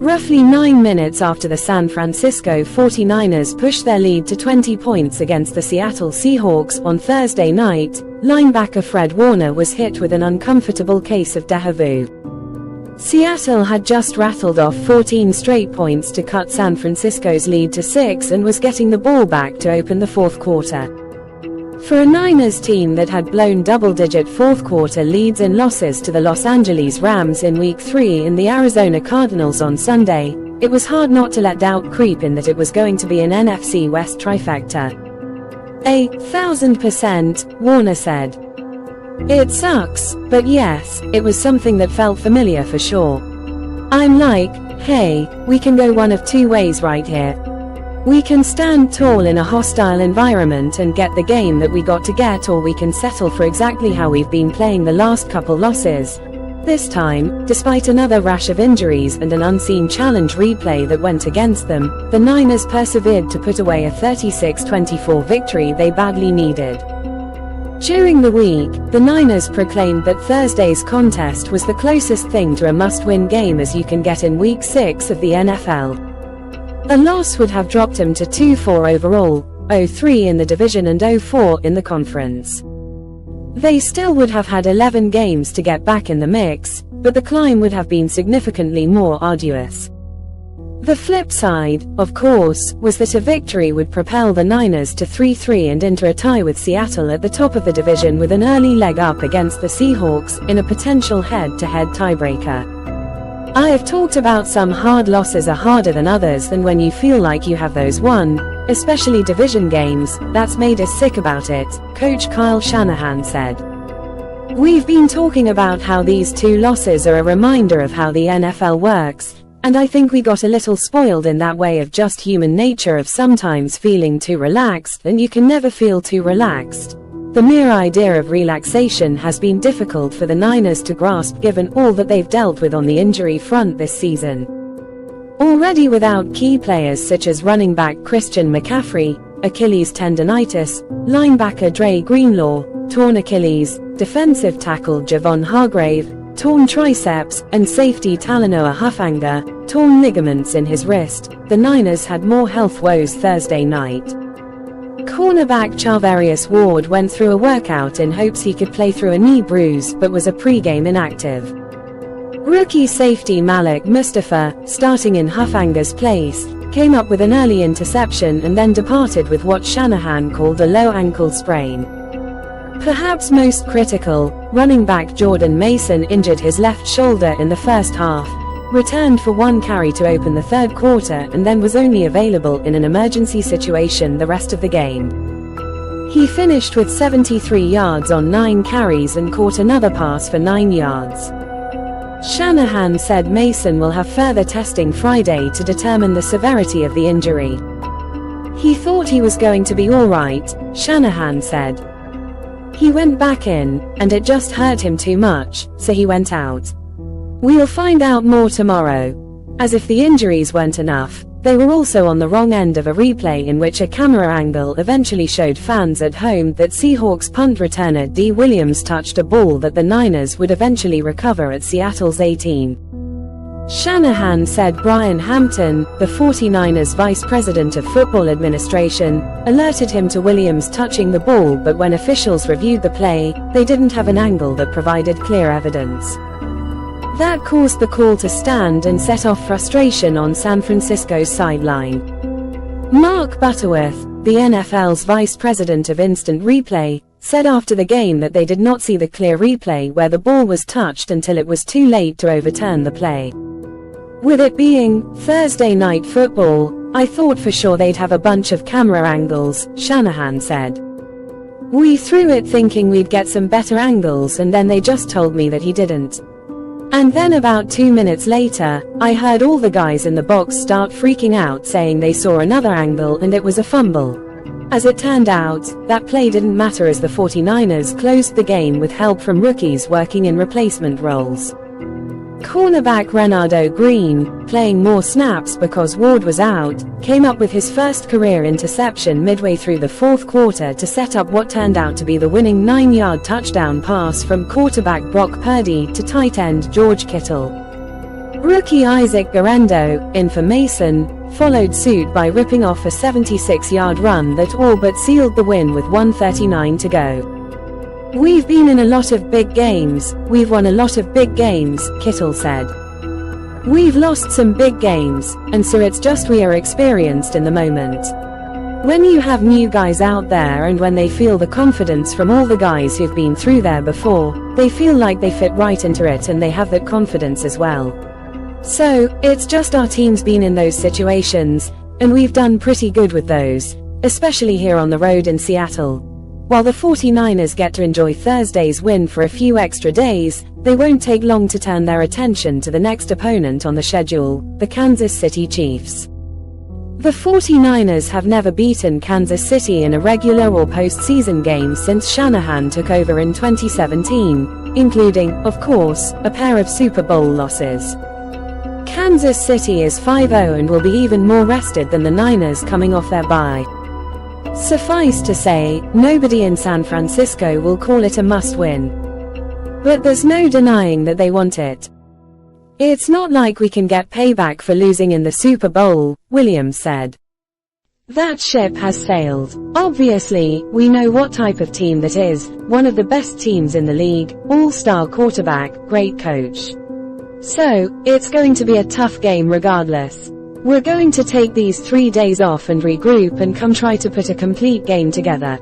Roughly 9 minutes after the San Francisco 49ers pushed their lead to 20 points against the Seattle Seahawks on Thursday night, linebacker Fred Warner was hit with an uncomfortable case of déjà vu. Seattle had just rattled off 14 straight points to cut San Francisco's lead to 6 and was getting the ball back to open the fourth quarter. For a Niners team that had blown double-digit fourth-quarter leads in losses to the Los Angeles Rams in Week 3 and the Arizona Cardinals on Sunday, it was hard not to let doubt creep in that it was going to be an NFC West trifecta. 1,000%, Warner said. It sucks, but yes, it was something that felt familiar for sure. I'm like, hey, we can go one of two ways right here. We can stand tall in a hostile environment and get the game that we got to get, or we can settle for exactly how we've been playing the last couple losses. This time, despite another rash of injuries and an unseen challenge replay that went against them, the Niners persevered to put away a 36-24 victory they badly needed. During the week, the Niners proclaimed that Thursday's contest was the closest thing to a must-win game as you can get in Week 6 of the NFL. A loss would have dropped them to 2-4 overall, 0-3 in the division and 0-4 in the conference. They still would have had 11 games to get back in the mix, but the climb would have been significantly more arduous. The flip side, of course, was that a victory would propel the Niners to 3-3 and into a tie with Seattle at the top of the division with an early leg up against the Seahawks in a potential head-to-head tiebreaker. I have talked about some hard losses are harder than others, and when you feel like you have those won, especially division games, that's made us sick about it, Coach Kyle Shanahan said. We've been talking about how these two losses are a reminder of how the NFL works, and I think we got a little spoiled in that way of just human nature of sometimes feeling too relaxed, and you can never feel too relaxed. The mere idea of relaxation has been difficult for the Niners to grasp given all that they've dealt with on the injury front this season. Already without key players such as running back Christian McCaffrey, Achilles tendonitis, linebacker Dre Greenlaw, torn Achilles, defensive tackle Javon Hargrave, torn triceps, and safety Talanoa Hufanga, torn ligaments in his wrist, the Niners had more health woes Thursday night. Cornerback Charvarius Ward went through a workout in hopes he could play through a knee bruise but was a pre-game inactive. Rookie safety Malik Mustafa, starting in Hufanga's place, came up with an early interception and then departed with what Shanahan called a low ankle sprain. Perhaps most critical, running back Jordan Mason injured his left shoulder in the first half, returned for one carry to open the third quarter and then was only available in an emergency situation the rest of the game. He finished with 73 yards on 9 carries and caught another pass for 9 yards. Shanahan said Mason will have further testing Friday to determine the severity of the injury. He thought he was going to be alright, Shanahan said. He went back in, and it just hurt him too much, so he went out. We'll find out more tomorrow. As if the injuries weren't enough, they were also on the wrong end of a replay in which a camera angle eventually showed fans at home that Seahawks punt returner D. Williams touched a ball that the Niners would eventually recover at Seattle's 18. Shanahan said Brian Hampton, the 49ers vice president of football administration, alerted him to Williams touching the ball, but when officials reviewed the play, they didn't have an angle that provided clear evidence. That caused the call to stand and set off frustration on San Francisco's sideline. Mark Butterworth, the NFL's vice president of instant replay, said after the game that they did not see the clear replay where the ball was touched until it was too late to overturn the play. With it being Thursday night football, I thought for sure they'd have a bunch of camera angles, Shanahan said. We threw it thinking we'd get some better angles, and then they just told me that he didn't. And then about 2 minutes later, I heard all the guys in the box start freaking out saying they saw another angle and it was a fumble. As it turned out, that play didn't matter as the 49ers closed the game with help from rookies working in replacement roles. Cornerback Renardo Green, playing more snaps because Ward was out, came up with his first career interception midway through the fourth quarter to set up what turned out to be the winning 9-yard touchdown pass from quarterback Brock Purdy to tight end George Kittle. Rookie Isaac Guerendo, in for Mason, followed suit by ripping off a 76-yard run that all but sealed the win with 1:39 to go. "We've been in a lot of big games, we've won a lot of big games," Kittle said. "We've lost some big games, and so it's just we are experienced in the moment. When you have new guys out there and when they feel the confidence from all the guys who've been through there before, they feel like they fit right into it and they have that confidence as well. So, it's just our team's been in those situations, and we've done pretty good with those, especially here on the road in Seattle. While the 49ers get to enjoy Thursday's win for a few extra days, they won't take long to turn their attention to the next opponent on the schedule, the Kansas City Chiefs. The 49ers have never beaten Kansas City in a regular or postseason game since Shanahan took over in 2017, including, of course, a pair of Super Bowl losses. Kansas City is 5-0 and will be even more rested than the Niners coming off their bye. Suffice to say, nobody in San Francisco will call it a must-win. But there's no denying that they want it. "It's not like we can get payback for losing in the Super Bowl," Williams said. "That ship has sailed. Obviously, we know what type of team that is, one of the best teams in the league, all-star quarterback, great coach. So, it's going to be a tough game regardless. We're going to take these 3 days off and regroup and come try to put a complete game together."